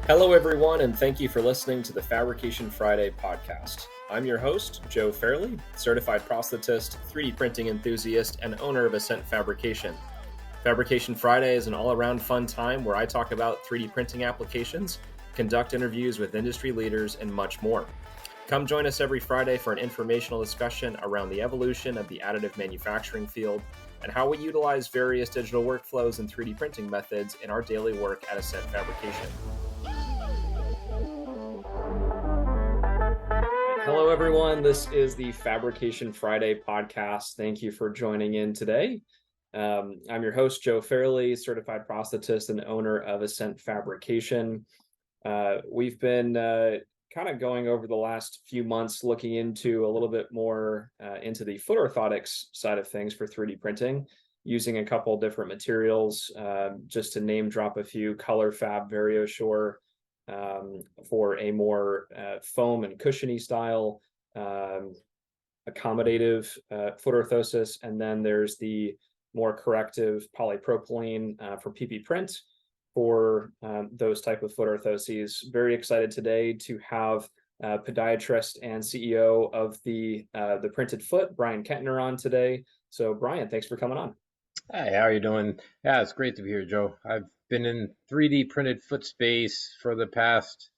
Hello, everyone, and thank you for listening to the Fabrication Friday podcast. I'm your host, Joe Fairley, certified prosthetist, 3D printing enthusiast, and owner of Ascent Fabrication. Fabrication Friday is an all-around fun time where I talk about 3D printing applications, conduct interviews with industry leaders, and much more. Come join us every Friday for an informational discussion around the evolution of the additive manufacturing field and how we utilize various digital workflows and 3D printing methods in our daily work at Ascent Fabrication. Hello, everyone. This is the Fabrication Friday podcast. Thank you for joining in today. I'm your host, Joe Fairley, certified prosthetist and owner of Ascent Fabrication. We've been kind of going over the last few months looking into a little bit more into the foot orthotics side of things for 3D printing, using a couple different materials, just to name drop a few: Color Fab VarioSure, for a more foam and cushiony style, accommodative foot orthosis, and then there's the more corrective polypropylene for PP print for those type of foot orthoses. Very excited today to have podiatrist and CEO of the Printed Foot, Bryan Kentner, on today. So Bryan, thanks for coming on. Hi, how are you doing? Yeah, it's great to be here, Joe. I've been in 3D printed foot space for the past,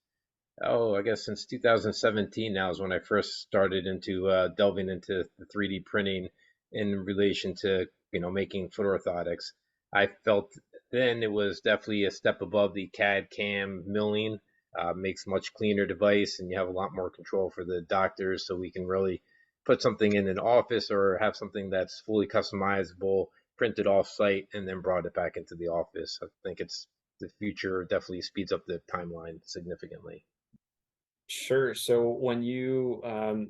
I guess since 2017 now is when I first started into delving into the 3D printing in relation to, making foot orthotics. I felt then it was definitely a step above the CAD CAM milling. Makes much cleaner device, and you have a lot more control for the doctors, so we can really put something in an office or have something that's fully customizable, printed off site, and then brought it back into the office. I think it's the future. Definitely speeds up the timeline significantly. Sure. So when you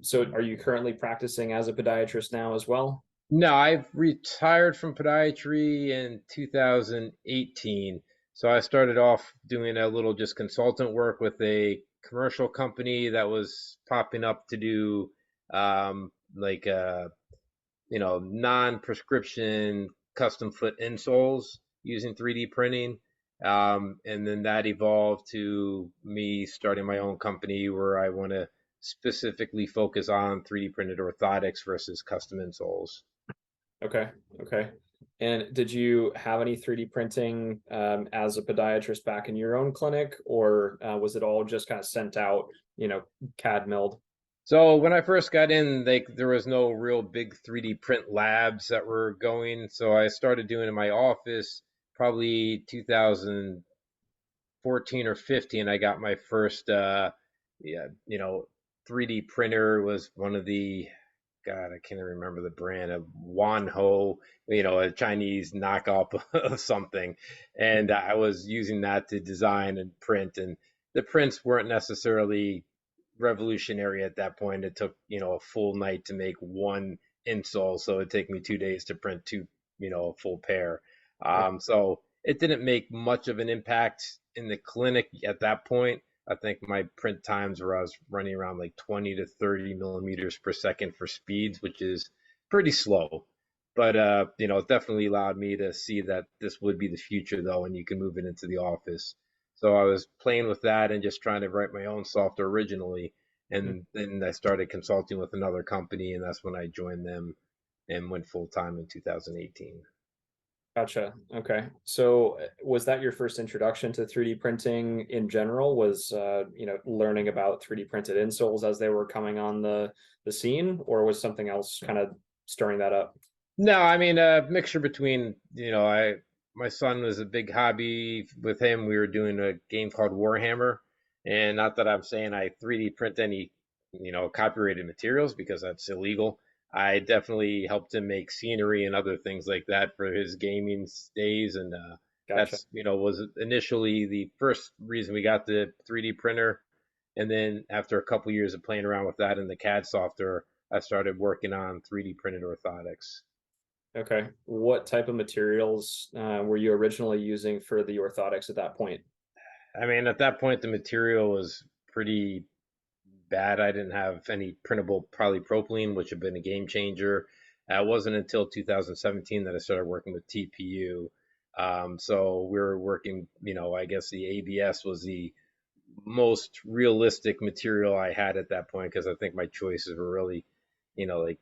so are you currently practicing as a podiatrist now as well? No, I've retired from podiatry in 2018. So I started off doing a little just consultant work with a commercial company that was popping up to do non-prescription custom foot insoles using 3D printing. And then that evolved to me starting my own company where I want to specifically focus on 3D printed orthotics versus custom insoles. Okay. And did you have any 3D printing as a podiatrist back in your own clinic, or was it all just kind of sent out, CAD milled? So when I first got in, there was no real big 3D print labs that were going. So I started doing it in my office, probably 2014 or 15. I got my first, 3D printer. Was one of the, God, I can't remember the brand of Wanho, a Chinese knockoff of something. And I was using that to design and print. And the prints weren't necessarily revolutionary at that point. It took, a full night to make one insole. So it'd take me 2 days to print two, a full pair. So it didn't make much of an impact in the clinic at that point. I think my print times were I was running around like 20 to 30 millimeters per second for speeds, which is pretty slow. But, it definitely allowed me to see that this would be the future, though, and you can move it into the office. So I was playing with that and just trying to write my own software originally. And then I started consulting with another company, and that's when I joined them and went full time in 2018. Gotcha. Okay. So was that your first introduction to 3D printing in general? Was learning about 3D printed insoles as they were coming on the scene, or was something else kind of stirring that up? No, I mean a mixture between, my son was a big hobby with him. We were doing a game called Warhammer, and not that I'm saying I 3D print any, copyrighted materials because that's illegal. I definitely helped him make scenery and other things like that for his gaming days, and Gotcha. that's was initially the first reason we got the 3D printer, and then after a couple years of playing around with that in the CAD software, I started working on 3D printed orthotics. Okay. What type of materials were you originally using for the orthotics at that point? I mean, at that point, the material was pretty bad. I didn't have any printable polypropylene, which had been a game changer. It wasn't until 2017 that I started working with TPU. So we were working, I guess the ABS was the most realistic material I had at that point, because I think my choices were really, like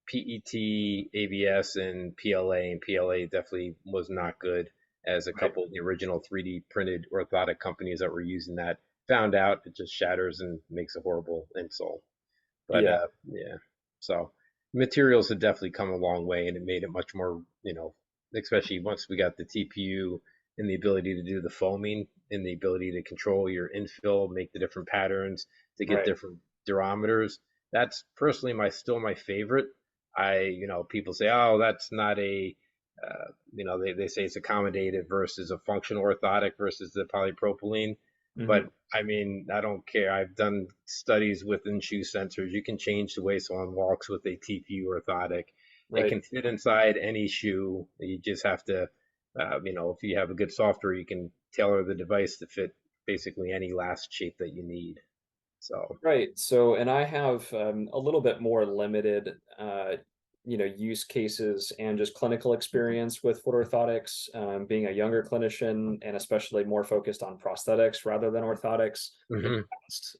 PET, ABS, and PLA. And PLA definitely was not good, as a Right. couple of the original 3D printed orthotic companies that were using that found out it just shatters and makes a horrible insole. But Yeah. yeah, so materials have definitely come a long way, and it made it much more, especially once we got the TPU and the ability to do the foaming and the ability to control your infill, make the different patterns to get Right. different durometers. That's personally still my favorite. People say, oh, that's not a, they say it's accommodative versus a functional orthotic versus the polypropylene. Hmm. But I mean, I don't care. I've done studies with in-shoe sensors. You can change the way someone walks with a TPU orthotic. It Right. can fit inside any shoe. You just have to, if you have a good software, you can tailor the device to fit basically any last shape that you need. So, Right. So, and I have a little bit more limited, use cases and just clinical experience with foot orthotics, being a younger clinician and especially more focused on prosthetics rather than orthotics in the mhm. past.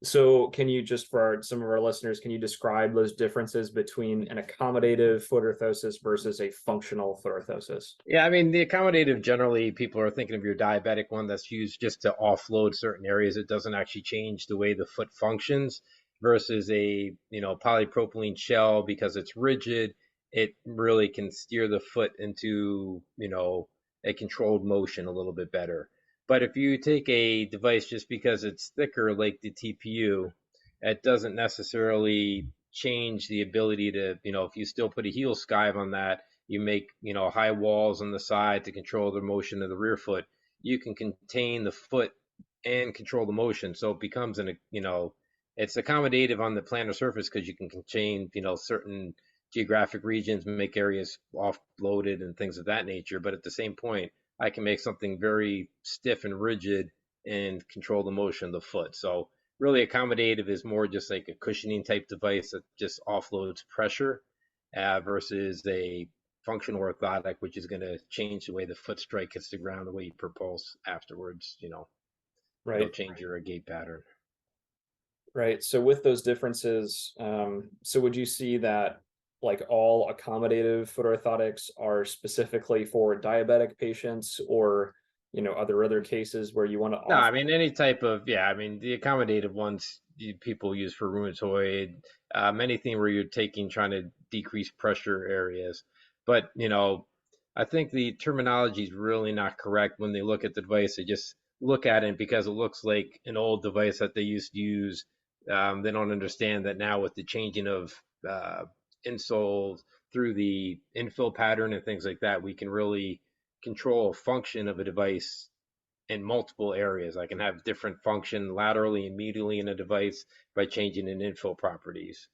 So can you just, for some of our listeners, can you describe those differences between an accommodative foot orthosis versus a functional foot orthosis? Yeah, I mean, the accommodative, generally people are thinking of your diabetic one that's used just to offload certain areas. It doesn't actually change the way the foot functions, versus a, polypropylene shell, because it's rigid. It really can steer the foot into, a controlled motion a little bit better. But if you take a device just because it's thicker, like the TPU, it doesn't necessarily change the ability to, if you still put a heel skive on that, you make, high walls on the side to control the motion of the rear foot. You can contain the foot and control the motion. So it becomes it's accommodative on the plantar surface, because you can contain, certain geographic regions, make areas offloaded and things of that nature. But at the same point, I can make something very stiff and rigid and control the motion of the foot. So really, accommodative is more just like a cushioning type device that just offloads pressure, versus a functional orthotic, which is going to change the way the foot strike hits the ground, the way you propulse afterwards. It'll Right. change your gait pattern. Right. So with those differences, so would you see that like all accommodative foot orthotics are specifically for diabetic patients, or, are there other cases where you want to No, offer? I mean any type of, yeah. I mean the accommodative ones people use for rheumatoid, anything where you're trying to decrease pressure areas. But I think the terminology is really not correct when they look at the device. They just look at it because it looks like an old device that they used to use. They don't understand that now with the changing of uh, insoles through the infill pattern and things like that, we can really control a function of a device in multiple areas. I can have different function laterally and medially in a device by changing in infill properties.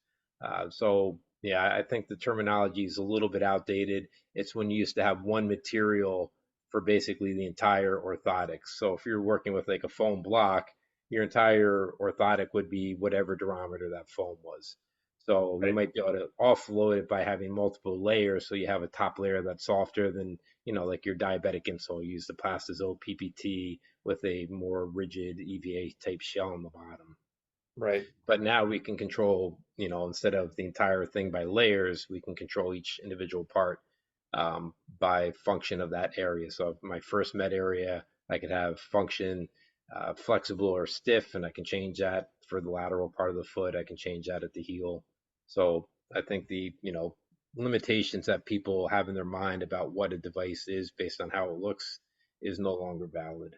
So yeah, I think the terminology is a little bit outdated. It's when you used to have one material for basically the entire orthotics. So if you're working with like a foam block, your entire orthotic would be whatever durometer that foam was. So you Right. might be able to offload it by having multiple layers. So you have a top layer that's softer than, like your diabetic insole. You use the Plastizo PPT with a more rigid EVA type shell on the bottom. Right. But now we can control, instead of the entire thing by layers, we can control each individual part, by function of that area. So my first med area, I could have function flexible or stiff, and I can change that for the lateral part of the foot. I can change that at the heel. So I think the, limitations that people have in their mind about what a device is based on how it looks is no longer valid.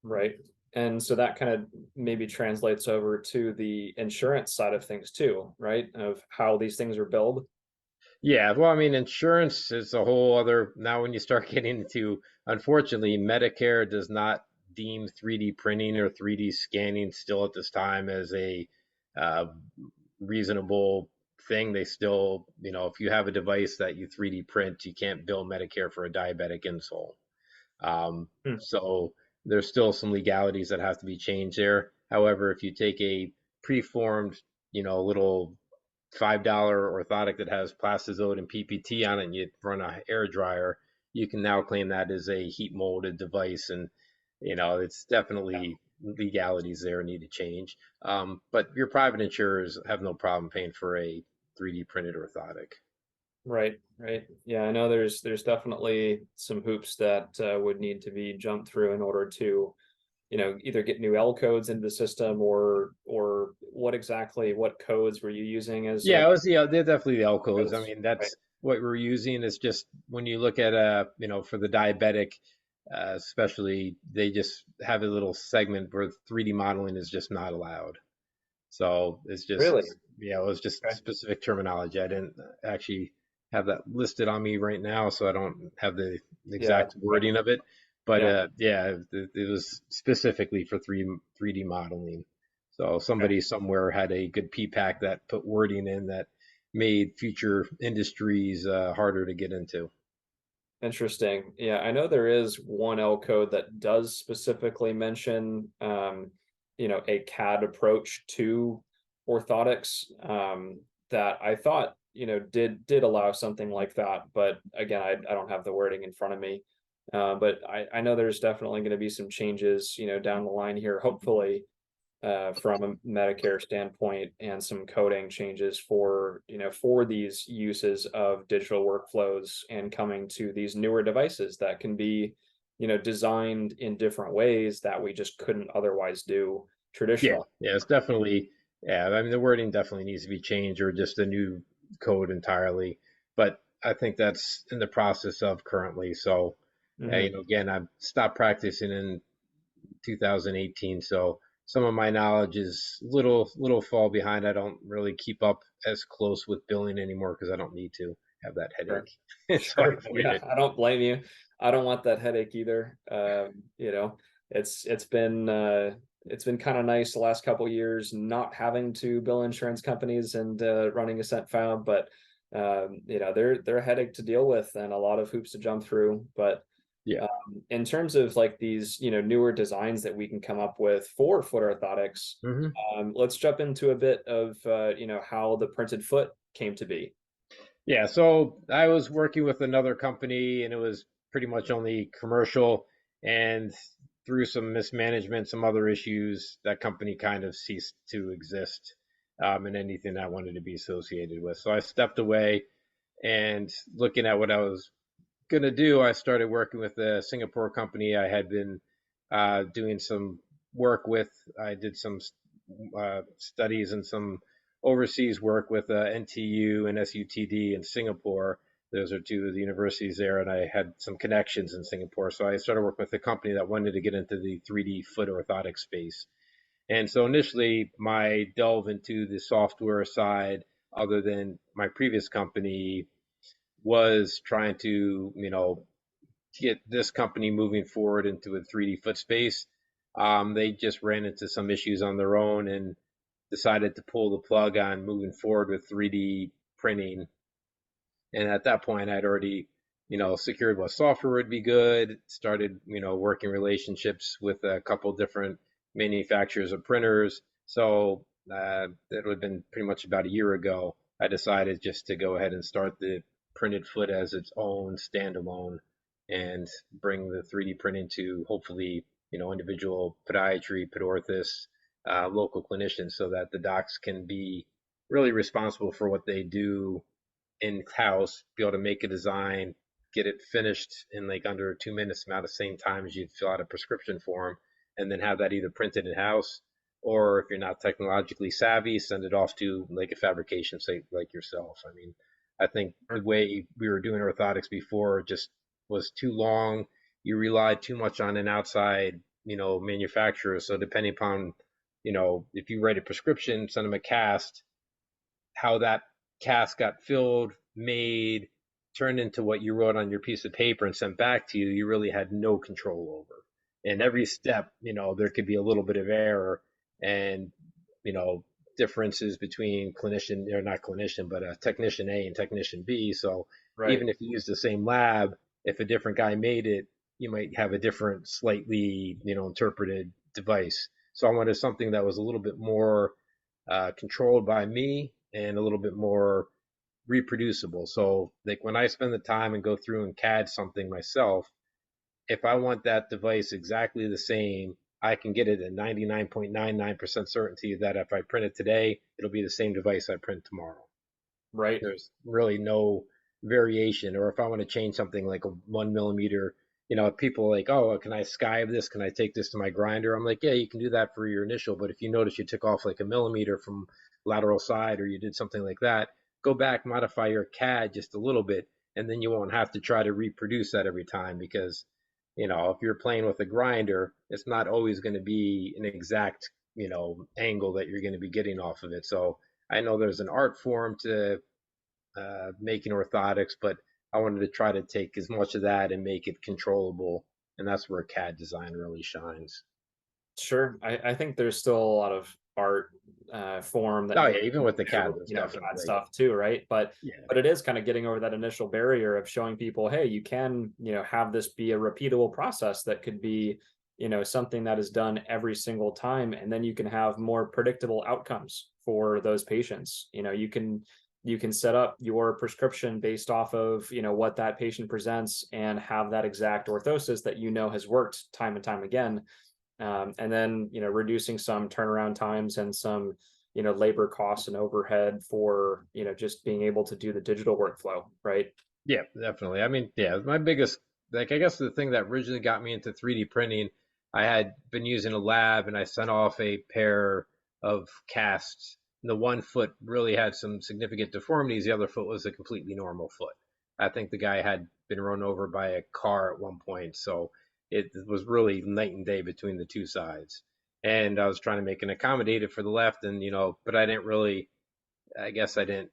Right. And so that kind of maybe translates over to the insurance side of things too, right? Of how these things are billed. Yeah, well, I mean, insurance is a whole other. Now, when you start getting into, unfortunately, Medicare does not deem 3D printing or 3D scanning still at this time as a uh, reasonable thing. They still, if you have a device that you 3D print, you can't bill Medicare for a diabetic insole. Hmm. So there's still some legalities that have to be changed there. However, if you take a preformed, little $5 orthotic that has plastisode and PPT on it, and you run a air dryer, you can now claim that as a heat molded device. And it's Yeah. definitely legalities there need to change. But your private insurers have no problem paying for a 3D printed orthotic. Right, right. Yeah, I know there's definitely some hoops that would need to be jumped through in order to, either get new L codes into the system, or what codes were you using as Yeah, it was, they're definitely the L codes. I codes? mean, Right. that's what we're using. Is just when you look at for the diabetic, especially, they just have a little segment where 3D modeling is just not allowed. So it's Really? just, yeah, it was just Okay. specific terminology. I didn't actually have that listed on me right now, so I don't have the Yeah. exact wording of it. But Yeah. yeah, it was specifically for 3D modeling. So Okay. somebody somewhere had a good PPAC that put wording in that made future industries harder to get into. Interesting. Yeah, I know there is one L code that does specifically mention, a CAD approach to orthotics, that I thought, did allow something like that. But again, I don't have the wording in front of me. But I know there's definitely going to be some changes, down the line here, hopefully, from a Medicare standpoint, and some coding changes for these uses of digital workflows, and coming to these newer devices that can be, designed in different ways that we just couldn't otherwise do Yeah, traditionally. yeah, it's definitely, yeah. I mean, the wording definitely needs to be changed or just a new code entirely. But I think that's in the process of currently. So, Hmm. again, I stopped practicing in 2018, so some of my knowledge is little fall behind. I don't really keep up as close with billing anymore because I don't need to have that Sure. headache, so I Sure. avoid Yeah, it. I don't blame you. I don't want that headache either. It's been kind of nice the last couple years not having to bill insurance companies and running a cent found, but they're a headache to deal with and a lot of hoops to jump through. But Yeah. in terms of like these, newer designs that we can come up with for foot orthotics, Hmm. let's jump into a bit of how the printed foot came to be. Yeah, so I was working with another company and it was pretty much only commercial, and through some mismanagement, some other issues, that company kind of ceased to exist, and anything I wanted to be associated with. So I stepped away, and looking at what I was going to do, I started working with a Singapore company I had been doing some work with. I did some studies and some overseas work with NTU and SUTD in Singapore. Those are two of the universities there, and I had some connections in Singapore. So I started working with a company that wanted to get into the 3D foot orthotic space. And so initially, my delve into the software side, other than my previous company, was trying to, get this company moving forward into a 3D foot space. They just ran into some issues on their own and decided to pull the plug on moving forward with 3D printing. And at that point, I'd already, secured what software would be good, started, working relationships with a couple different manufacturers of printers. So that would have been pretty much about a year ago. I decided just to go ahead and start the printed foot as its own standalone and bring the 3D printing to hopefully, individual podiatry, podorthists, local clinicians so that the docs can be really responsible for what they do in house, be able to make a design, get it finished in like under 2 minutes, about the same time as you'd fill out a prescription form, and then have that either printed in house, or if you're not technologically savvy, send it off to like a fabrication site like yourself. I mean, I think the way we were doing orthotics before just was too long. You relied too much on an outside, manufacturer. So depending upon, if you write a prescription, send them a cast, how that cast got filled, made, turned into what you wrote on your piece of paper and sent back to you, you really had no control over. And every step, there could be a little bit of error and, you know, differences between clinician, or not clinician, but a technician A and technician B. So Right. even if you use the same lab, if a different guy made it, you might have a different, slightly, interpreted device. So I wanted something that was a little bit more controlled by me and a little bit more reproducible. So like when I spend the time and go through and CAD something myself, if I want that device exactly the same I can get it at 99.99% certainty that if I print it today, it'll be the same device I print tomorrow. Right. There's really no variation. Or if I want to change something like a 1 millimeter, people are like, oh, can I skive this? Can I take this to my grinder? I'm like, yeah, you can do that for your initial. But if you notice you took off like a millimeter from lateral side or you did something like that, go back, modify your CAD just a little bit, and then you won't have to try to reproduce that every time because, if you're playing with a grinder, it's not always going to be an exact, angle that you're going to be getting off of it. So I know there's an art form to making orthotics, but I wanted to try to take as much of that and make it controllable, and that's where CAD design really shines. Sure. I think there's still a lot of art form that Oh goes yeah, even with the CAD, into, there's CAD definitely stuff too, right? yeah, But it is kind of getting over that initial barrier of showing people, hey, you can, have this be a repeatable process that could be, something that is done every single time, and then you can have more predictable outcomes for those patients. You can set up your prescription based off of, what that patient presents and have that exact orthosis that has worked time and time again, and then reducing some turnaround times and some labor costs and overhead for just being able to do the digital workflow, right? yeah, definitely. I mean, yeah, my biggest, like, I guess the thing that originally got me into 3D printing, I had been using a lab and I sent off a pair of casts. The one foot really had some significant deformities. The other foot was a completely normal foot. I think the guy had been run over by a car at one point, so it was really night and day between the two sides. And I was trying to make an accommodative for the left, and but I didn't really. I guess I didn't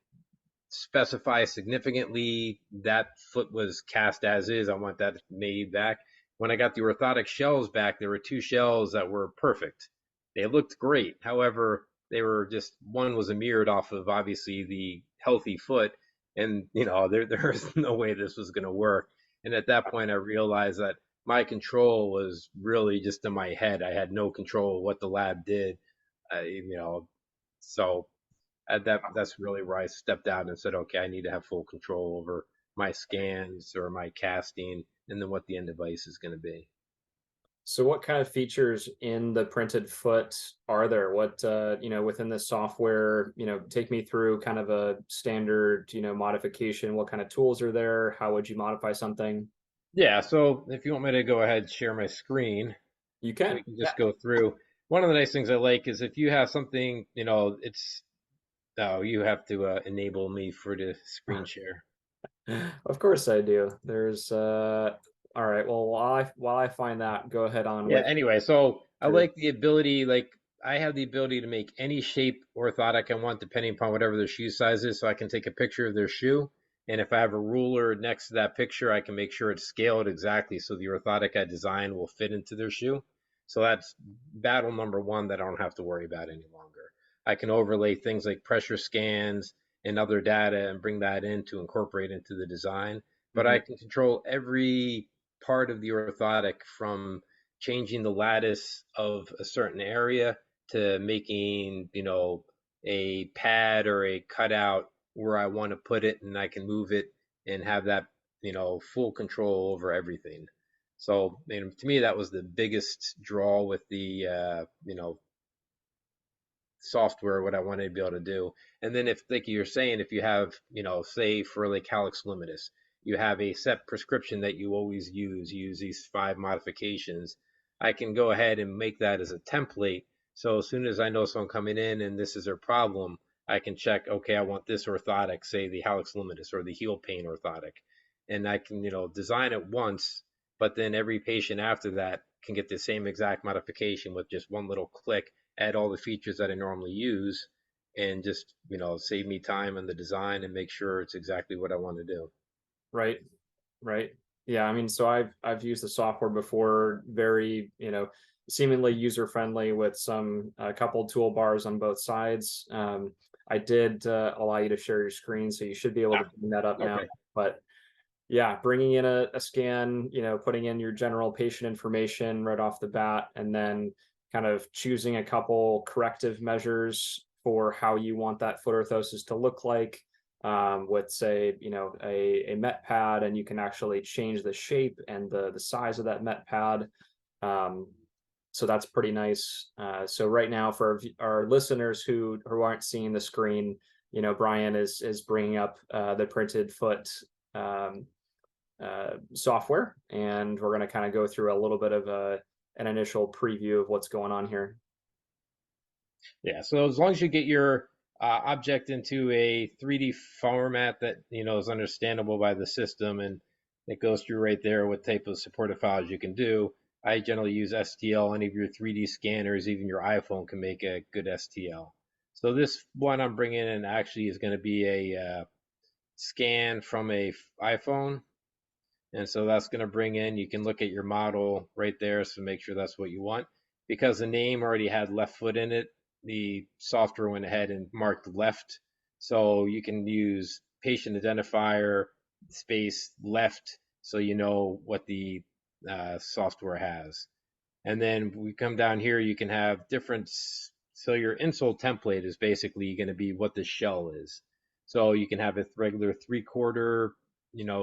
specify significantly that foot was cast as is. I want that made back. When I got the orthotic shells back, there were two shells that were perfect. They looked great. However, they were just one was a mirrored off of obviously the healthy foot, and there's no way this was going to work. And at that point, I realized that my control was really just in my head. I had no control of what the lab did. So that's really where I stepped out and said, okay, I need to have full control over my scans or my casting, and then what the end device is going to be. So what kind of features in the printed foot are there? What within the software, take me through kind of a standard, modification. What kind of tools are there? How would you modify something? Yeah, so if you want me to go ahead and share my screen, You we can. can Yeah. just go through. One of the nice things I like is if you have something, it's oh, you have to enable me for the screen share. Of course I do. There's all right. Well, while I find that, go ahead on Yeah, with anyway, so I your. like the ability, like I have the ability to make any shape orthotic I want depending upon whatever their shoe size is. So I can take a picture of their shoe, and if I have a ruler next to that picture, I can make sure it's scaled exactly so the orthotic I design will fit into their shoe. So that's battle number one that I don't have to worry about any longer. I can overlay things like pressure scans and other data and bring that in to incorporate into the design. But Mhm. I can control every part of the orthotic from changing the lattice of a certain area to making, a pad or a cutout where I want to put it and I can move it and have that, full control over everything. So, to me, that was the biggest draw with the, software, what I wanted to be able to do. And then if, like you're saying, if you have, say for like Hallux Limitus, you have a set prescription that you always use these 5 modifications. I can go ahead and make that as a template. So as soon as I know someone coming in and this is their problem, I can check, okay, I want this orthotic, say the Hallux Limitus or the heel pain orthotic. And I can, design it once, but then every patient after that can get the same exact modification with just one little click, add all the features that I normally use, and just save me time in the design and make sure it's exactly what I want to do. Right. Right. Yeah. I mean, so I've used the software before, very, seemingly user friendly with some a couple toolbars on both sides. I did allow you to share your screen, so you should be able to Ah, bring that up now. okay. But yeah, bringing in a scan, putting in your general patient information right off the bat, and then kind of choosing a couple corrective measures for how you want that foot orthosis to look like, with say, a met pad, and you can actually change the shape and the size of that met pad. Um, So that's pretty nice. So right now, for our listeners who aren't seeing the screen, Bryan is bringing up the printed foot um, software, and we're going to kind of go through a little bit of an initial preview of what's going on here. Yeah, so as long as you get your object into a 3D format that is understandable by the system, and it goes through right there what type of supported files you can do. I generally use STL. Any of your 3D scanners, even your iPhone, can make a good STL. So this one I'm bringing in actually is going to be a scan from a iPhone, and so that's going to bring in. You can look at your model right there, so make sure that's what you want. Because the name already had left foot in it, the software went ahead and marked left. So you can use patient identifier space left, so you know what the software has. And then we come down here, you can have different. So your insole template is basically going to be what the shell is. So you can have a regular 3/4,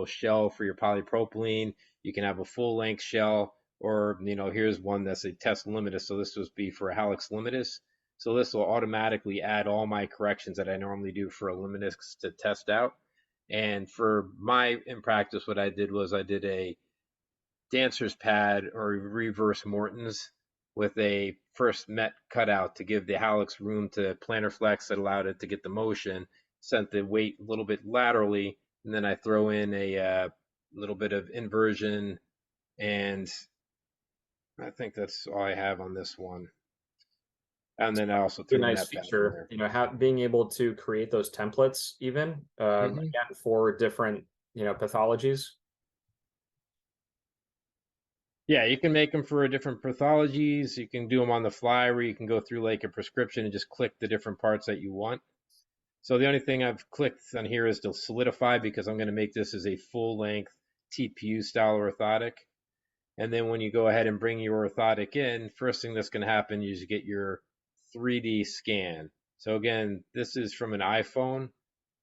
shell for your polypropylene. You can have a full length shell, or, here's one that's a test limitus. So this would be for a hallux limitus. So this will automatically add all my corrections that I normally do for a limitus to test out. And for my in practice, what I did was I did a dancer's pad or reverse Morton's with a first met cutout to give the hallux room to plantar flex that allowed it to get the motion, sent the weight a little bit laterally, and then I throw in a little bit of inversion, and I think that's all I have on this one. And then I also A threw nice net back in feature, there. being able to create those templates even Mm-hmm. again for different pathologies. Yeah, you can make them for different pathologies. You can do them on the fly, where you can go through like a prescription and just click the different parts that you want. So the only thing I've clicked on here is to solidify, because I'm going to make this as a full length TPU style orthotic. And then when you go ahead and bring your orthotic in, first thing that's going to happen is you get your 3D scan. So again, this is from an iPhone.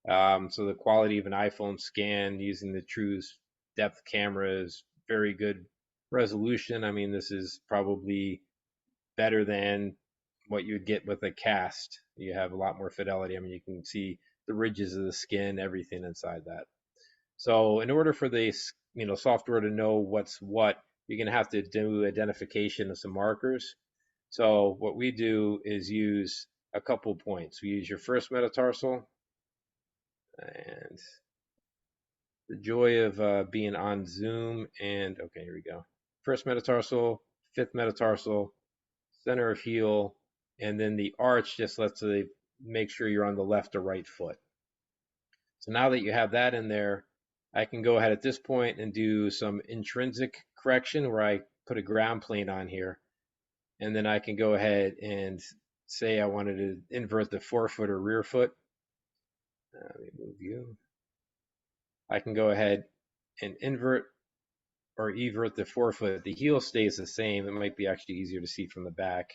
So the quality of an iPhone scan using the true depth camera is very good resolution. I mean, this is probably better than what you would get with a cast. You have a lot more fidelity. I mean, you can see the ridges of the skin, everything inside that. So in order for the software to know what's what, you're going to have to do identification of some markers. So what we do is use a couple points. We use your first metatarsal, and the joy of being on Zoom. And okay, here we go. First metatarsal, fifth metatarsal, center of heel, and then the arch just lets you make sure you're on the left or right foot. So now that you have that in there, I can go ahead at this point and do some intrinsic correction where I put a ground plane on here. And then I can go ahead and say I wanted to invert the forefoot or rear foot. Let me move you. I can go ahead and invert or evert the forefoot. The heel stays the same. It might be actually easier to see from the back.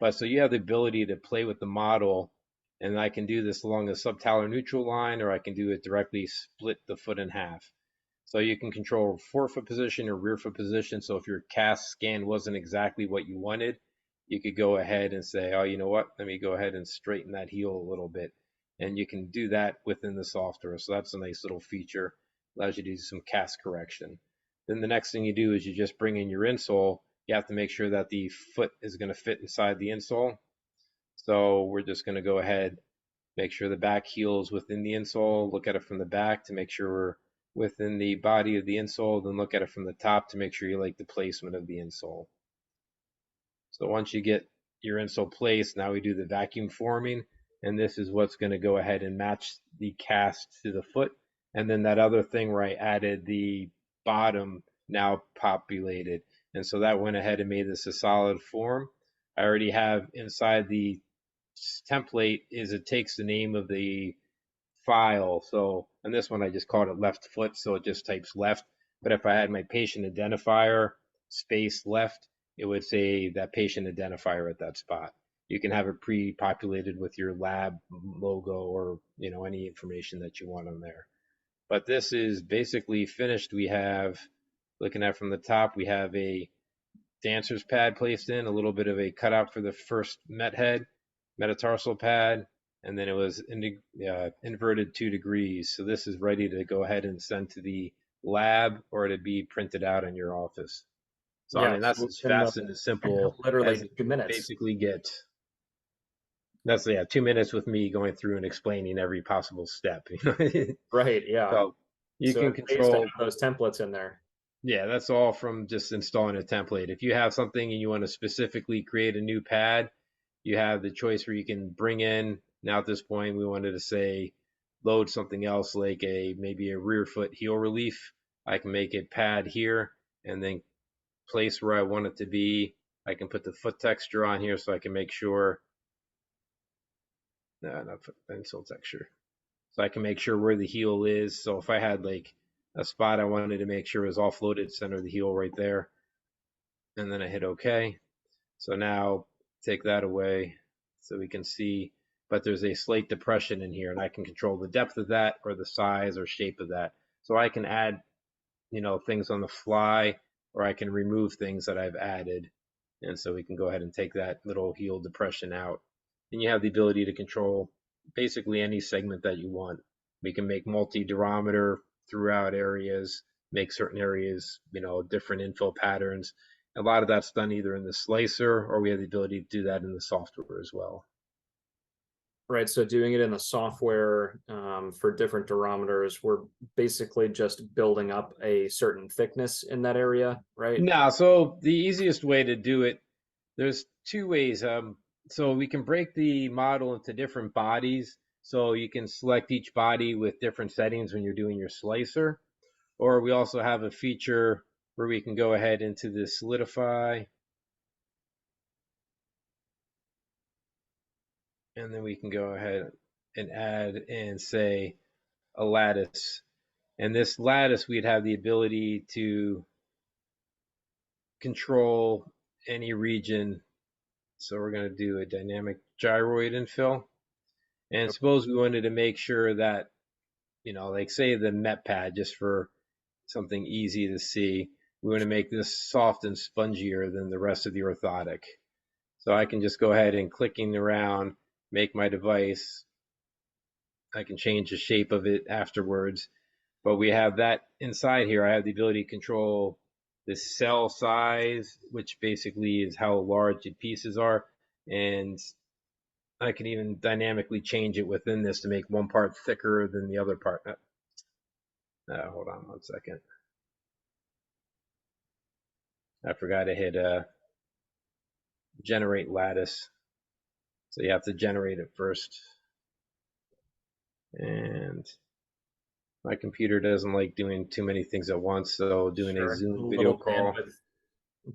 But so you have the ability to play with the model, and I can do this along the subtalar neutral line, or I can do it directly split the foot in half. So you can control forefoot position or rear foot position. So if your cast scan wasn't exactly what you wanted, you could go ahead and say, oh, you know what? Let me go ahead and straighten that heel a little bit. And you can do that within the software. So that's a nice little feature. Allows you to do some cast correction. Then the next thing you do is you just bring in your insole. You have to make sure that the foot is going to fit inside the insole. So we're just going to go ahead, make sure the back heel is within the insole, look at it from the back to make sure we're within the body of the insole, then look at it from the top to make sure you like the placement of the insole. So once you get your insole placed, now we do the vacuum forming, and this is what's going to go ahead and match the cast to the foot. And then that other thing where I added the bottom now populated. And so that went ahead and made this a solid form. I already have inside the template is it takes the name of the file. So on this one, I just called it left foot. So it just types left. But if I had my patient identifier space left, it would say that patient identifier at that spot. You can have it pre-populated with your lab logo or, any information that you want on there. But this is basically finished. We have, looking at from the top, we have a dancer's pad placed in, a little bit of a cutout for the first metatarsal pad, and then it was inverted 2 degrees. So this is ready to go ahead and send to the lab or to be printed out in your office. So I Yeah, mean that's so as in fast and as simple literally as it 2 minutes. basically get. That's 2 minutes with me going through and explaining every possible step. Right, yeah. So you So can it pays to have control. those templates in there. Yeah, that's all from just installing a template. If you have something and you want to specifically create a new pad, you have the choice where you can bring in. Now at this point, we wanted to say load something else like maybe a rear foot heel relief. I can make a pad here and then place where I want it to be. I can put the foot texture on here so I can make sure. No, not foot insole texture. So I can make sure where the heel is. So if I had like a spot I wanted to make sure was offloaded, center of the heel right there. And then I hit OK. So now take that away so we can see, but there's a slight depression in here and I can control the depth of that or the size or shape of that. So I can add, things on the fly, or I can remove things that I've added. And so we can go ahead and take that little heel depression out. And you have the ability to control basically any segment that you want. We can make multi-durometer throughout areas, make certain areas, different infill patterns. A lot of that's done either in the slicer or we have the ability to do that in the software as well. Right, so doing it in the software for different durometers, we're basically just building up a certain thickness in that area, right? Now, so the easiest way to do it, there's 2 ways. So we can break the model into different bodies. So you can select each body with different settings when you're doing your slicer. Or we also have a feature where we can go ahead into the solidify. And then we can go ahead and add and say a lattice. And this lattice, we'd have the ability to control any region. So we're going to do a dynamic gyroid infill. And suppose we wanted to make sure that, like say the Met pad, just for something easy to see, we want to make this soft and spongier than the rest of the orthotic. So I can just go ahead and clicking around, make my device. I can change the shape of it afterwards. But we have that inside here. I have the ability to control the cell size, which basically is how large the pieces are. And I can even dynamically change it within this to make one part thicker than the other part. Hold on 1 second. I forgot to hit generate lattice. So you have to generate it first. And my computer doesn't like doing too many things at once. So doing a Zoom video call.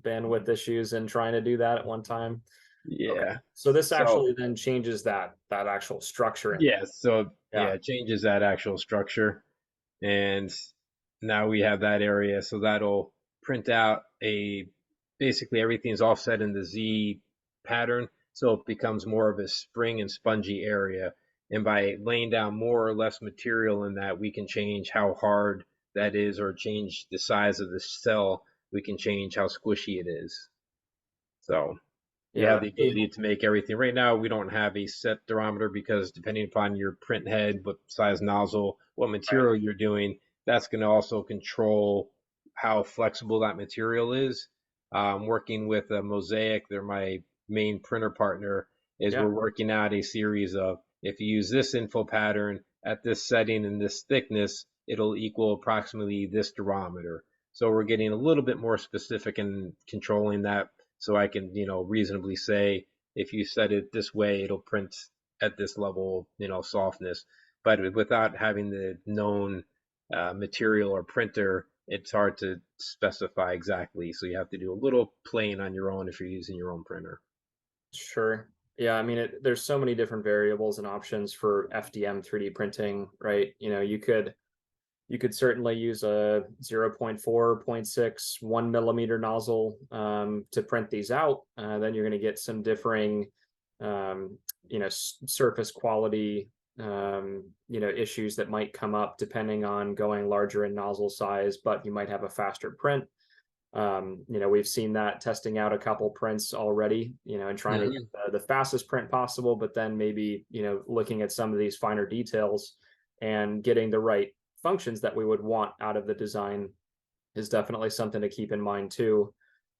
Bandwidth issues and trying to do that at one time. Yeah. Okay. So this actually then changes that actual structure. Yeah. So it changes that actual structure. And now we have that area. So that'll print out basically everything's offset in the Z pattern. So it becomes more of a spring and spongy area. And by laying down more or less material in that, we can change how hard that is or change the size of the cell. We can change how squishy it is. So you have the ability to make everything. Right now, we don't have a set durometer because depending upon your print head, what size nozzle, what material you're doing, that's going to also control how flexible that material is. Working with a Mosaic, they're my main printer partner, we're working out a series of, if you use this info pattern at this setting and this thickness, it'll equal approximately this durometer. So we're getting a little bit more specific in controlling that. So I can, reasonably say, if you set it this way, it'll print at this level, softness. But without having the known material or printer, it's hard to specify exactly. So you have to do a little playing on your own if you're using your own printer. Sure. Yeah, I mean, there's so many different variables and options for FDM 3D printing, right? You could certainly use a 0.4, 0.6, 1 millimeter nozzle to print these out. Then you're going to get some differing, surface quality, issues that might come up depending on going larger in nozzle size, but you might have a faster print. We've seen that testing out a couple prints already, and trying to Hmm. get the fastest print possible, but then maybe, looking at some of these finer details and getting the right functions that we would want out of the design is definitely something to keep in mind too.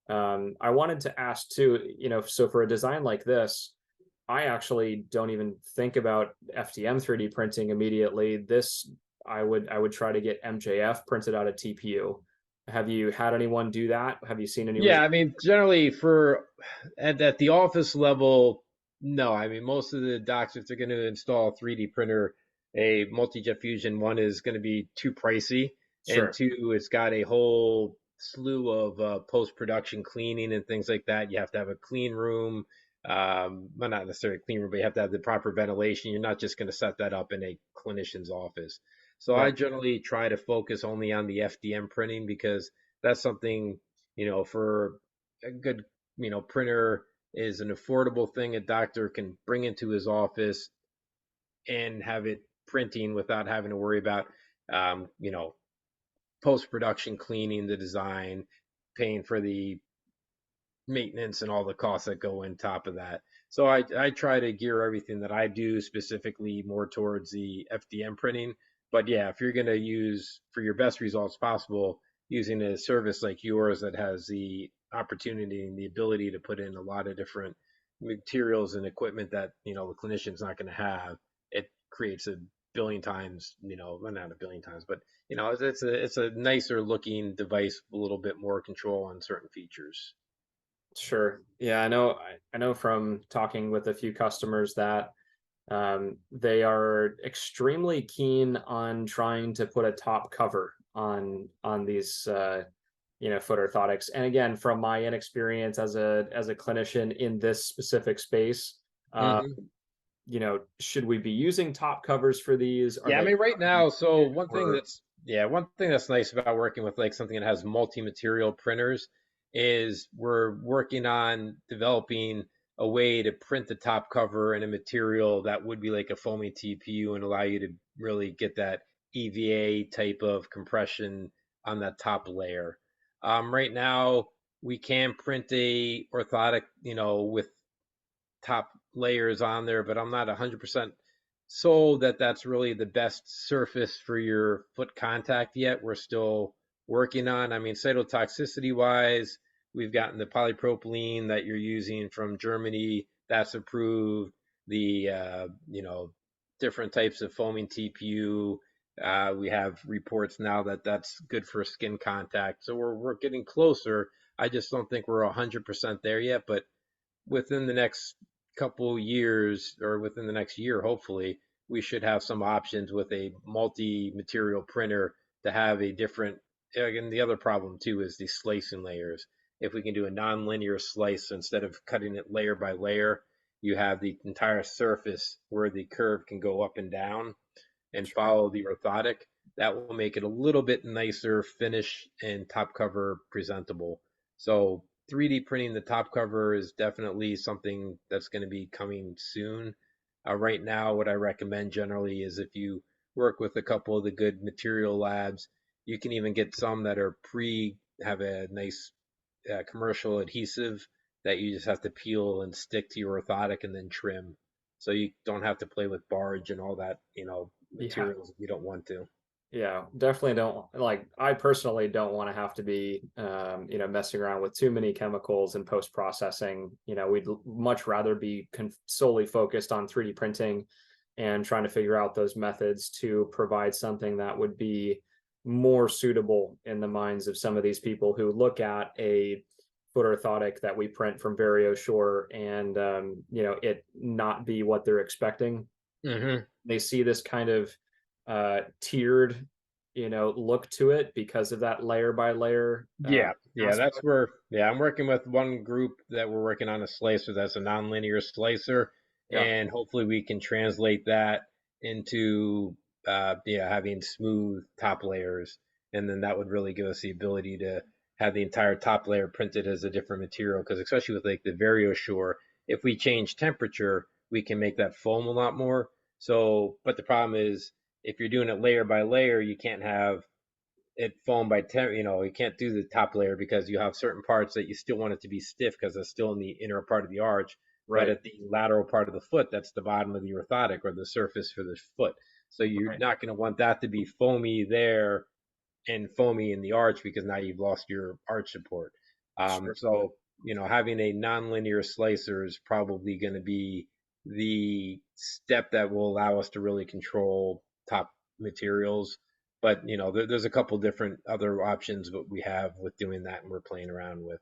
I wanted to ask too, so for a design like this, I actually don't even think about FDM 3D printing immediately. I would try to get MJF printed out of TPU. Have you had anyone do that? Have you seen any Yeah, results? I mean, generally for at the office level, no. I mean, most of the docs, if they're going to install a 3D printer, a multi-jet fusion, one is going to be too pricey, and Sure. two, it's got a whole slew of post-production cleaning and things like that. You have to have a clean room, well, not necessarily a clean room, but you have to have the proper ventilation. You're not just going to set that up in a clinician's office. So I Right. generally try to focus only on the FDM printing because that's something, for a good, printer is an affordable thing a doctor can bring into his office and have it printing without having to worry about, um, you know, post production cleaning the design, paying for the maintenance and all the costs that go in top of that. So I try to gear everything that I do specifically more towards the FDM printing. But yeah, if you're going to use for your best results possible, using a service like yours that has the opportunity and the ability to put in a lot of different materials and equipment that, the clinician's not going to have, it creates a billion times, well, not a billion times, but it's a nicer looking device, a little bit more control on certain features. Sure. Yeah, I know from talking with a few customers that they are extremely keen on trying to put a top cover on these foot orthotics. And again, from my inexperience as a clinician in this specific space, uh, Hmm. should we be using top covers for these? Are Yeah, I they mean, right now, so one thing or that's yeah, one thing that's nice about working with like something that has multi-material printers is we're working on developing a way to print the top cover in a material that would be like a foamy TPU and allow you to really get that EVA type of compression on that top layer. Right now, we can print a orthotic, with top layers on there, but I'm not 100% sold that that's really the best surface for your foot contact yet. We're still working on. I mean, cytotoxicity wise, we've gotten the polypropylene that you're using from Germany that's approved. The different types of foaming TPU. We have reports now that that's good for skin contact. So we're getting closer. I just don't think we're 100% there yet, but within the next couple years or within the next year, hopefully, we should have some options with a multi-material printer to have a different. Again, the other problem too is the slicing layers. If we can do a non-linear slice instead of cutting it layer by layer, you have the entire surface where the curve can go up and down and sure. follow the orthotic. That will make it a little bit nicer finish and top cover presentable. So 3D printing the top cover is definitely something that's going to be coming soon. Right now, what I recommend generally is if you work with a couple of the good material labs, you can even get some that are have a nice commercial adhesive that you just have to peel and stick to your orthotic and then trim. So you don't have to play with barge and all that, Yeah. materials if you don't want to. Yeah, definitely don't like I personally don't want to have to be messing around with too many chemicals and post processing. We'd much rather be solely focused on 3D printing and trying to figure out those methods to provide something that would be more suitable in the minds of some of these people who look at a foot orthotic that we print from VarioSure and it not be what they're expecting. Hmm. They see this kind of tiered look to it because of that layer by layer Yeah, that's aspect. where, yeah, I'm working with one group that we're working on a slicer that's a nonlinear slicer, Yeah, and hopefully we can translate that into, yeah, having smooth top layers, and then that would really give us the ability to have the entire top layer printed as a different material, because especially with like the VarioSure, if we change temperature, we can make that foam a lot more. So, but the problem is if you're doing it layer by layer, you can't have it foam by 10, you can't do the top layer because you have certain parts that you still want it to be stiff because it's still in the inner part of the arch. But Right. at the lateral part of the foot, that's the bottom of the orthotic or the surface for the foot. So you're Right. not going to want that to be foamy there and foamy in the arch because now you've lost your arch support. Sure. So, having a nonlinear slicer is probably going to be the step that will allow us to really control top materials. But, there's a couple different other options that we have with doing that and we're playing around with.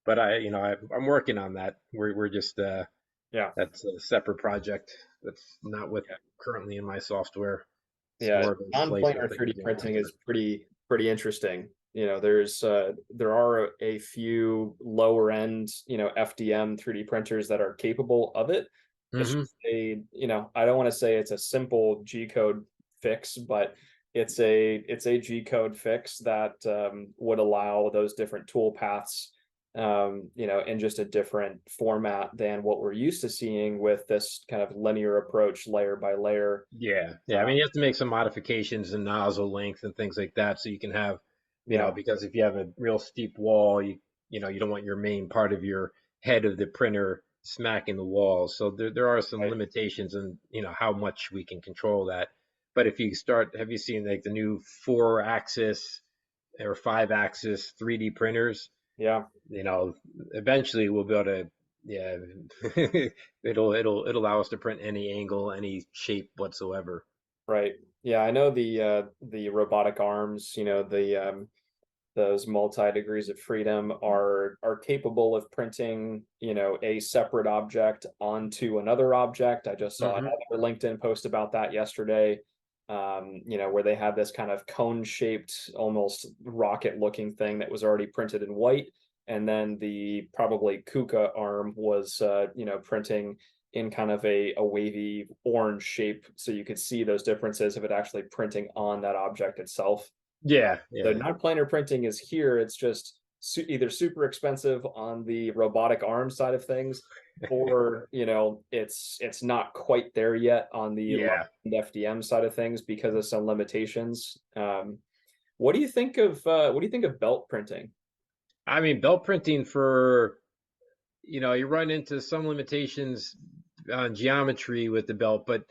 But I'm working on that. We're just, Yeah. that's a separate project. That's not with currently in my software. It's Yeah. more of a slicer Non-planar thing we're 3D doing printing after. is pretty interesting. There are a few lower end, FDM 3D printers that are capable of it. It's Hmm. just I don't want to say it's a simple G code fix, but it's a G code fix that would allow those different tool paths, in just a different format than what we're used to seeing with this kind of linear approach, layer by layer. Yeah, yeah. I Uh, mean, you have to make some modifications in nozzle length and things like that, so you can have, yeah, because if you have a real steep wall, you don't want your main part of your head of the printer smacking the wall. So there are some right. limitations in, how much we can control that. But if you start, have you seen like the new 4-axis or 5-axis 3D printers? Yeah, you know, Eventually we'll be able to, yeah, it'll allow us to print any angle, any shape whatsoever. right. Yeah, I know the robotic arms, those multi degrees of freedom are capable of printing, a separate object onto another object. I just saw Hmm. another LinkedIn post about that yesterday. Where they had this kind of cone shaped, almost rocket looking thing that was already printed in white. And then the probably Kuka arm was, printing in kind of a wavy orange shape. So you could see those differences of it actually printing on that object itself. Yeah, The yeah, non-planar printing is here. It's just either super expensive on the robotic arm side of things, or it's not quite there yet on the low yeah. end FDM side of things because of some limitations. What do you think of belt printing? I mean, belt printing for, you run into some limitations on geometry with the belt, but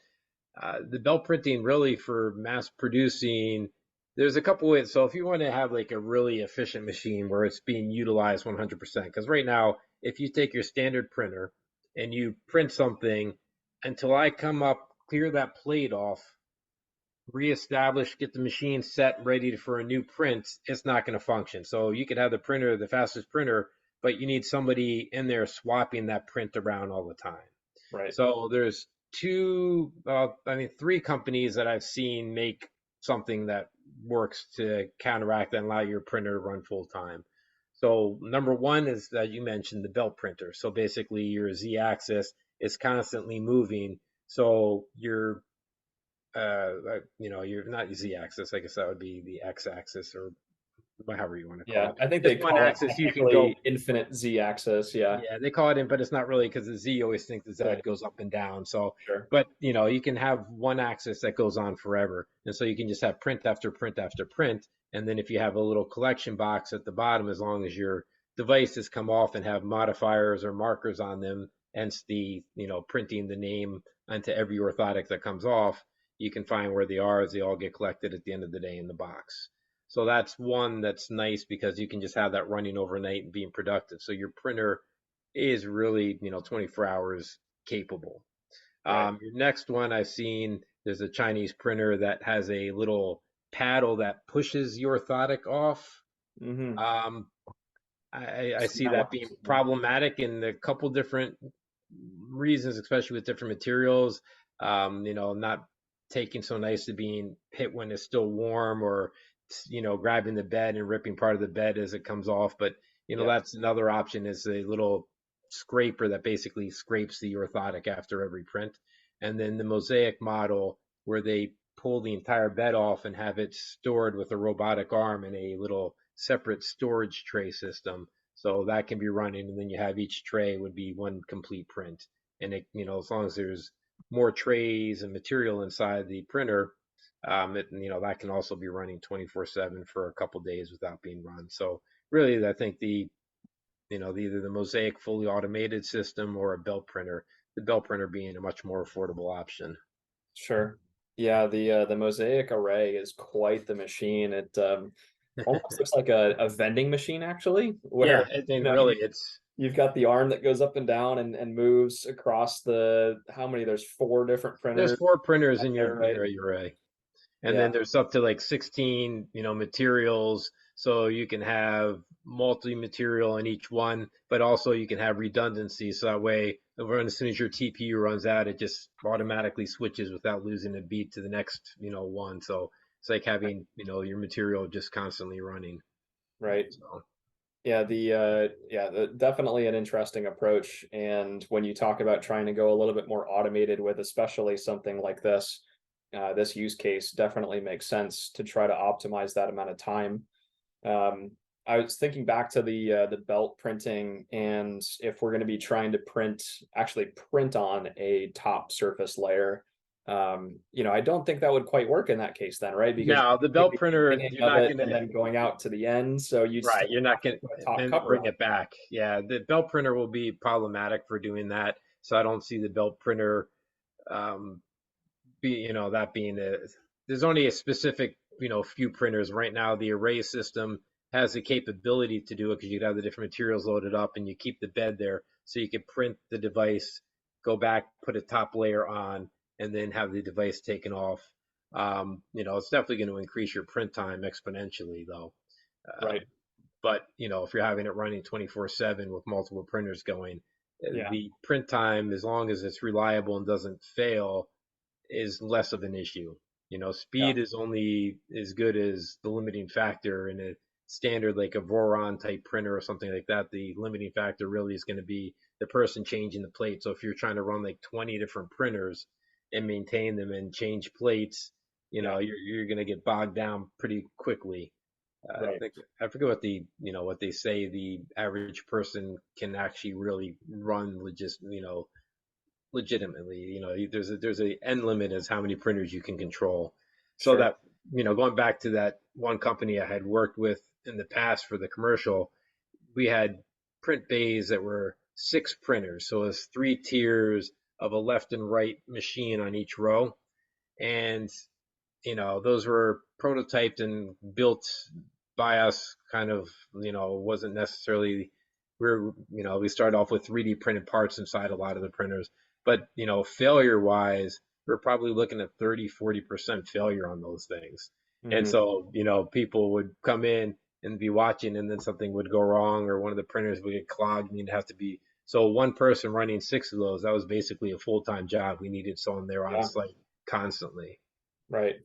the belt printing really for mass producing, there's a couple ways. So if you want to have like a really efficient machine where it's being utilized 100%, because right now, if you take your standard printer and you print something until I come up, clear that plate off, reestablish, get the machine set ready for a new print, it's not going to function. So you could have the printer, the fastest printer, but you need somebody in there swapping that print around all the time. Right. So there's three companies that I've seen make something that works to counteract and allow your printer to run full time. So number one is that you mentioned the belt printer. So basically your Z-axis is constantly moving. So you're not Z-axis. I guess that would be the X-axis or however you want to call Yeah, it. I think they Just one call it axis you can go. technically infinite Z axis. Yeah. Yeah, they call it in, but it's not really because the Z always thinks the Z Right. goes up and down. So, Sure. but you can have one axis that goes on forever. And so you can just have print after print after print. And then if you have a little collection box at the bottom, as long as your devices come off and have modifiers or markers on them, hence printing the name onto every orthotic that comes off, you can find where they are as they all get collected at the end of the day in the box. So that's one that's nice because you can just have that running overnight and being productive. So your printer is really 24 hours capable. Right. Your next one I've seen, there's a Chinese printer that has a little paddle that pushes your orthotic off. Mm-hmm. Um, I See see that one. that being problematic in a couple different reasons, especially with different materials. Not taking so nice to being hit when it's still warm, or grabbing the bed and ripping part of the bed as it comes off. But Yeah. that's another option, is a little scraper that basically scrapes the orthotic after every print. And then the mosaic model where they pull the entire bed off and have it stored with a robotic arm in a little separate storage tray system. So that can be running, and then you have each tray would be one complete print. And as long as there's more trays and material inside the printer, That can also be running 24/7 for a couple days without being run. So really, I think either the Mosaic fully automated system or a belt printer, the belt printer being a much more affordable option. Sure. Yeah, the Mosaic array is quite the machine. It almost looks like a vending machine actually, Yeah, where I think you really it's you've got the arm that goes up and down and moves across how many, there's four different there's printers four printers in there, right? your array. And Yeah, then there's up to like 16, materials. So you can have multi-material in each one, but also you can have redundancy. So that way, as soon as your TPU runs out, it just automatically switches without losing a beat to the next, one. So it's like having, your material just constantly running. right. So Yeah, definitely an interesting approach. And when you talk about trying to go a little bit more automated with especially something like this, this use case definitely makes sense to try to optimize that amount of time. Um, I was thinking back to the belt printing, and if we're going to be trying to actually print on a top surface layer, I don't think that would quite work in that case then, right? Because now the you're belt printer, beginning you're of not it going and to. then going out to the end, so you'd Right, still you're not have to going put a to top then cover bring on. it back. Yeah, the belt printer will be problematic for doing that. So I don't see the belt printer um, that being there's only a specific, few printers right now. The array system has the capability to do it because you could have the different materials loaded up and you keep the bed there so you could print the device, go back, put a top layer on, and then have the device taken off. It's definitely going to increase your print time exponentially though. Right. But if you're having it running 24/7 with multiple printers going, Yeah. the print time, as long as it's reliable and doesn't fail, is less of an issue. Yeah. Speed is only as good as the limiting factor in a standard like a Voron type printer or something like that. The limiting factor really is going to be the person changing the plate. So if you're trying to run like 20 different printers and maintain them and change plates, Yeah. you're going to get bogged down pretty quickly. I Right. think I forget what they say the average person can actually really run legitimately. There's a end limit as how many printers you can control. So Sure. that going back to that one company I had worked with in the past for the commercial, we had print bays that were 6 printers, so it's 3 tiers of a left and right machine on each row, and those were prototyped and built by us. Kind of, wasn't necessarily we started off with 3D printed parts inside a lot of the printers, but failure wise, we're probably looking at 30-40% failure on those things. And Hmm. so, people would come in and be watching, and then something would go wrong, or one of the printers would get clogged, and you'd have to be so one person running 6 of those. That was basically a full-time job. We needed someone there on Yeah. site constantly. Right.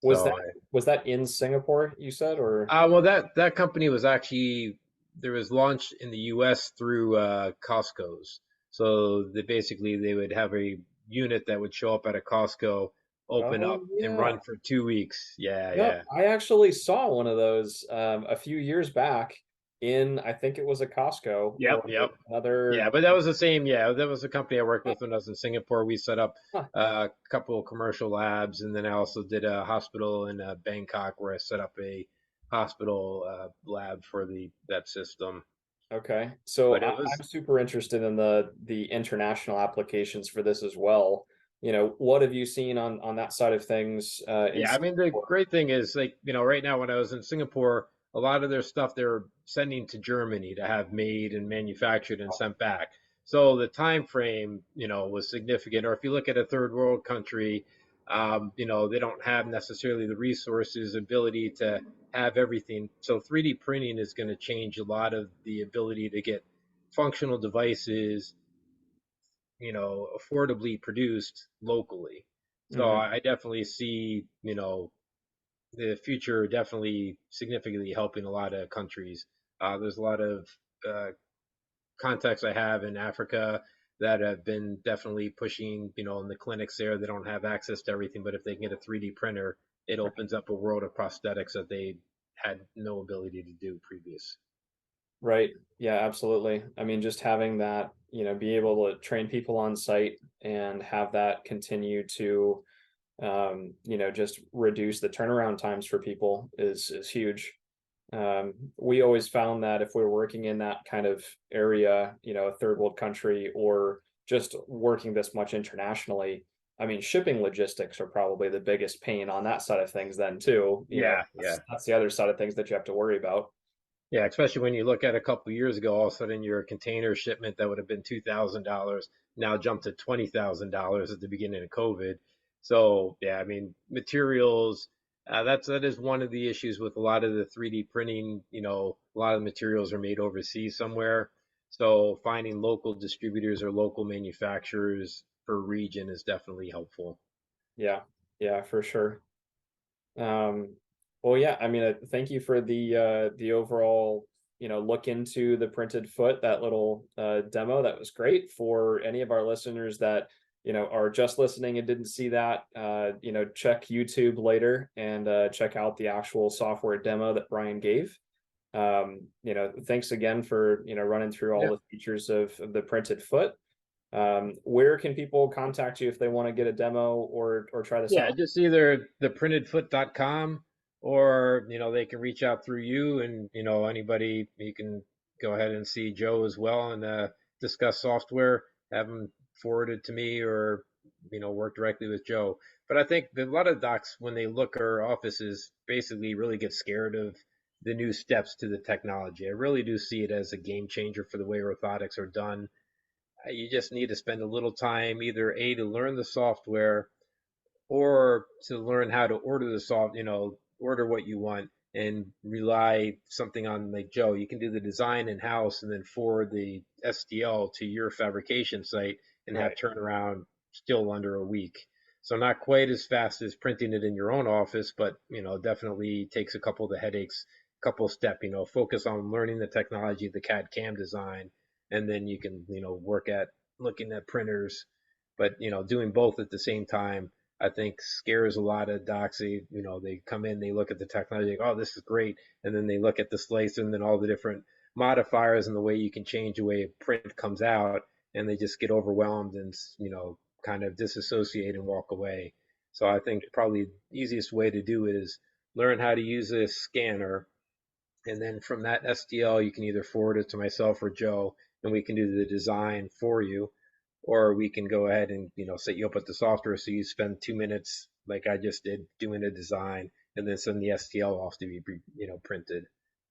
Was So that was that in Singapore, you said, or? well, that company was actually there was launched in the U.S. through Costco's. So they would have a unit that would show up at a Costco, open Oh up and yeah. run for 2 weeks. Yeah, Yep. yeah, I actually saw one of those a few years back in, I think it was a Costco yep, or yep, another. yeah. But that was the same. Yeah, that was the company I worked with when I was in Singapore. We set up Huh. a couple of commercial labs, and then I also did a hospital in Bangkok where I set up a hospital lab for the that system. Okay. So But it was I'm super interested in the international applications for this as well. What have you seen on that side of things in Yeah, I mean, the Singapore? great thing is like, right now when I was in Singapore, a lot of their stuff they're sending to Germany to have made and manufactured and sent back. So the time frame, was significant. Or if you look at a third world country, they don't have necessarily the resources, ability to have everything. So 3D printing is going to change a lot of the ability to get functional devices, affordably produced locally. So Hmm. I definitely see, the future definitely significantly helping a lot of countries. There's a lot of uh, contacts I have in Africa that have been definitely pushing, in the clinics there. They don't have access to everything, but if they can get a 3D printer, it opens up a world of prosthetics that they had no ability to do previous. Right. Yeah, absolutely. I mean, just having that, be able to train people on site and have that continue to just reduce the turnaround times for people is huge. We always found that if we're working in that kind of area, a third world country, or just working this much internationally, I mean, shipping logistics are probably the biggest pain on that side of things then too. Yeah, That's the other side of things that you have to worry about. yeah. Especially when you look at a couple of years ago, all of a sudden your container shipment that would have been $2,000 now jumped to $20,000 at the beginning of COVID. So yeah, I mean, materials. That is one of the issues with a lot of the 3D printing. A lot of the materials are made overseas somewhere. So finding local distributors or local manufacturers per region is definitely helpful. Yeah, yeah, for sure. Um, well, yeah, I mean, thank you for the overall, look into the printed foot, that little demo. That was great. For any of our listeners that, are just listening and didn't see that, check YouTube later and check out the actual software demo that Bryan gave. Thanks again for, running through all Yeah. the features of the printed foot. Where can people contact you if they want to get a demo or try this Yeah, out? just either theprintedfoot.com or, they can reach out through you and, anybody, you can go ahead and see Joe as well and discuss software, have him forward it to me or, work directly with Joe. But I think that a lot of docs, when they look at our offices, basically really get scared of the new steps to the technology. I really do see it as a game changer for the way orthotics are done. You just need to spend a little time either A, to learn the software or to learn how to order the soft, order what you want and rely something on like Joe. You can do the design in house and then forward the STL to your fabrication site and have Right. turnaround still under a week. So not quite as fast as printing it in your own office, but definitely takes a couple of the headaches, couple of step, focus on learning the technology, the CAD CAM design, and then you can, work at looking at printers, but doing both at the same time I think scares a lot of docs. They come in, they look at the technology, like, oh, this is great, and then they look at the slicer and then all the different modifiers and the way you can change the way a print comes out, and they just get overwhelmed and kind of disassociate and walk away. So I think probably the easiest way to do it is learn how to use a scanner, and then from that STL you can either forward it to myself or Joe, and we can do the design for you, or we can go ahead and set you up with the software so you spend 2 minutes like I just did doing a design and then send the STL off to be printed.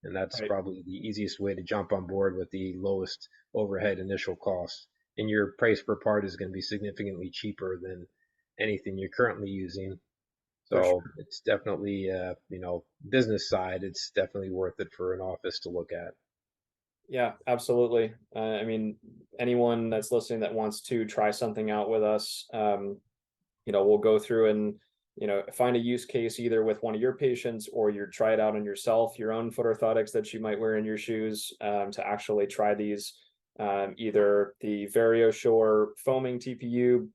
And that's Right. probably the easiest way to jump on board with the lowest overhead initial cost. And your price per part is going to be significantly cheaper than anything you're currently using. For So sure. it's definitely, business side, it's definitely worth it for an office to look at. Yeah, absolutely. I mean, anyone that's listening that wants to try something out with us, we'll go through and, find a use case either with one of your patients or you try it out on yourself, your own foot orthotics that you might wear in your shoes, to actually try these, either the VarioShore foaming TPU,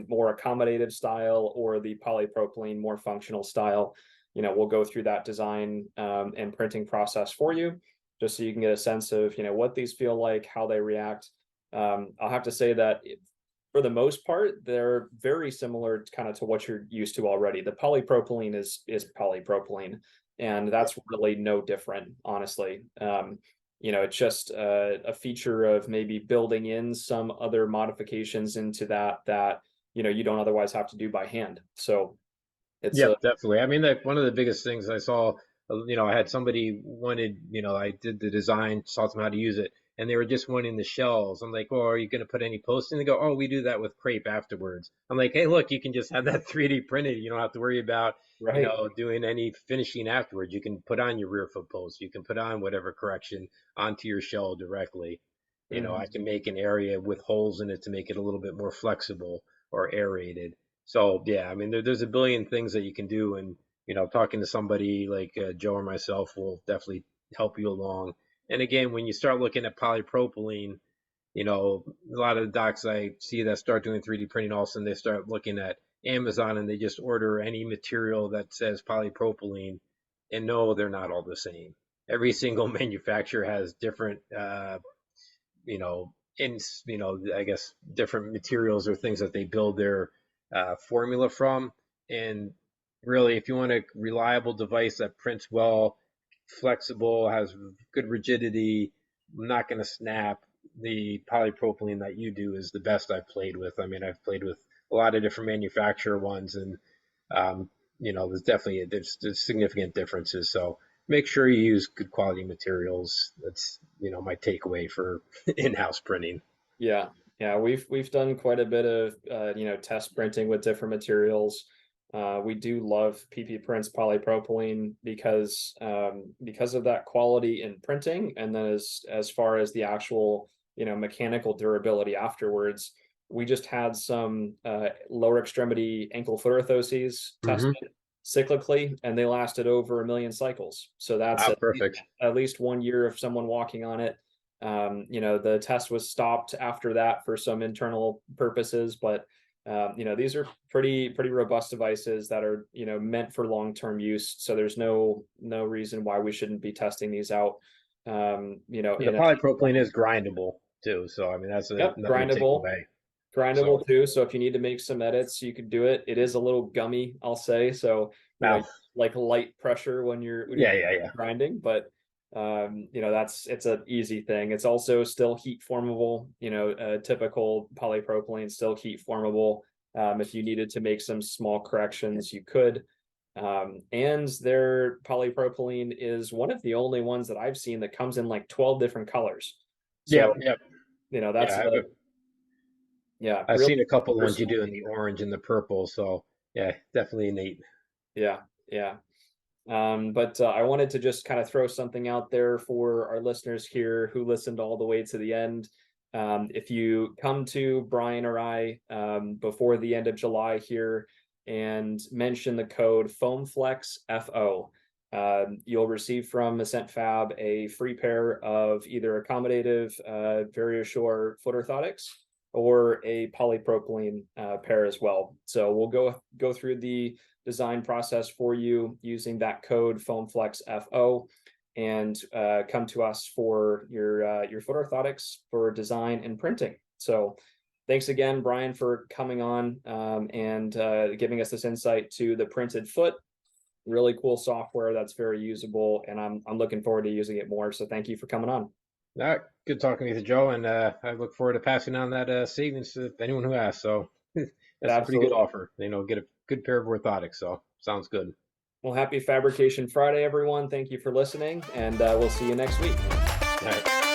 more accommodative style, or the polypropylene more functional style. We'll go through that design, and printing process for you, just so you can get a sense of, what these feel like, how they react. I'll have to say that for the most part, they're very similar kind of to what you're used to already. The polypropylene is polypropylene, and that's really no different, honestly. It's just a feature of maybe building in some other modifications into that you don't otherwise have to do by hand. So it's a Yep, definitely. I mean, that one of the biggest things I saw, I had somebody wanted, I did the design, taught them how to use it, and they were just wanting the shells. I'm like, oh, are you going to put any posting? They go, oh, we do that with crepe afterwards. I'm like, hey, look, you can just have that 3D printed. You don't have to worry about, right. doing any finishing afterwards. You can put on your rear foot post. You can put on whatever correction onto your shell directly. I Mhm. can make an area with holes in it to make it a little bit more flexible or aerated. So yeah, I mean, there's a billion things that you can do, and talking to somebody like Joe or myself will definitely help you along. And again, when you start looking at polypropylene, a lot of the docs I see that start doing 3D printing, all of a sudden they start looking at Amazon and they just order any material that says polypropylene, and no, they're not all the same. Every single manufacturer has different, in I guess different materials or things that they build their formula from, And really, if you want a reliable device that prints well, flexible, has good rigidity, not going to snap, the polypropylene that you do is the best I've played with. I mean, I've played with a lot of different manufacturer ones, and there's significant differences. So make sure you use good quality materials. That's my takeaway for in-house printing. Yeah, yeah, we've done quite a bit of test printing with different materials. We do love PP Prints polypropylene because of that quality in printing, and then as far as the actual mechanical durability afterwards. We just had some lower extremity ankle foot orthoses Mm-hmm. tested cyclically, and they lasted over 1 million cycles. So that's Perfect. at least 1 year of someone walking on it. The test was stopped after that for some internal purposes, but these are pretty robust devices that are meant for long-term use. So there's no reason why we shouldn't be testing these out. The polypropylene is grindable too, so I mean that's another grindable. takeaway. Grindable too. So if you need to make some edits, you could do it. It is a little gummy, I'll say. So like light pressure when you're grinding, but it's an easy thing. It's also still heat formable. Typical polypropylene still heat formable. If you needed to make some small corrections, you could. And their polypropylene is one of the only ones that I've seen that comes in like 12 different colors. So that's I've really seen a couple of ones you do in the orange and the purple. So yeah, definitely neat. Yeah. But I wanted to just kind of throw something out there for our listeners here who listened all the way to the end. If you come to Bryan or I before the end of July here and mention the code FoamFlexFO, you'll receive from Ascent Fab a free pair of either accommodative VariAssure foot orthotics or a polypropylene pair as well. So we'll go through the design process for you using that code FoamFlexFO, and come to us for your foot orthotics for design and printing. So thanks again, Bryan, for coming on and giving us this insight to the printed foot. Really cool software that's very usable, and I'm looking forward to using it more. So thank you for coming on. Good talking with you, Joe, and I look forward to passing on that savings to anyone who asks. So that's a pretty good offer. Get a good pair of orthotics. So sounds good. Well, happy Fabrication Friday, everyone. Thank you for listening, and we'll see you next week. All right.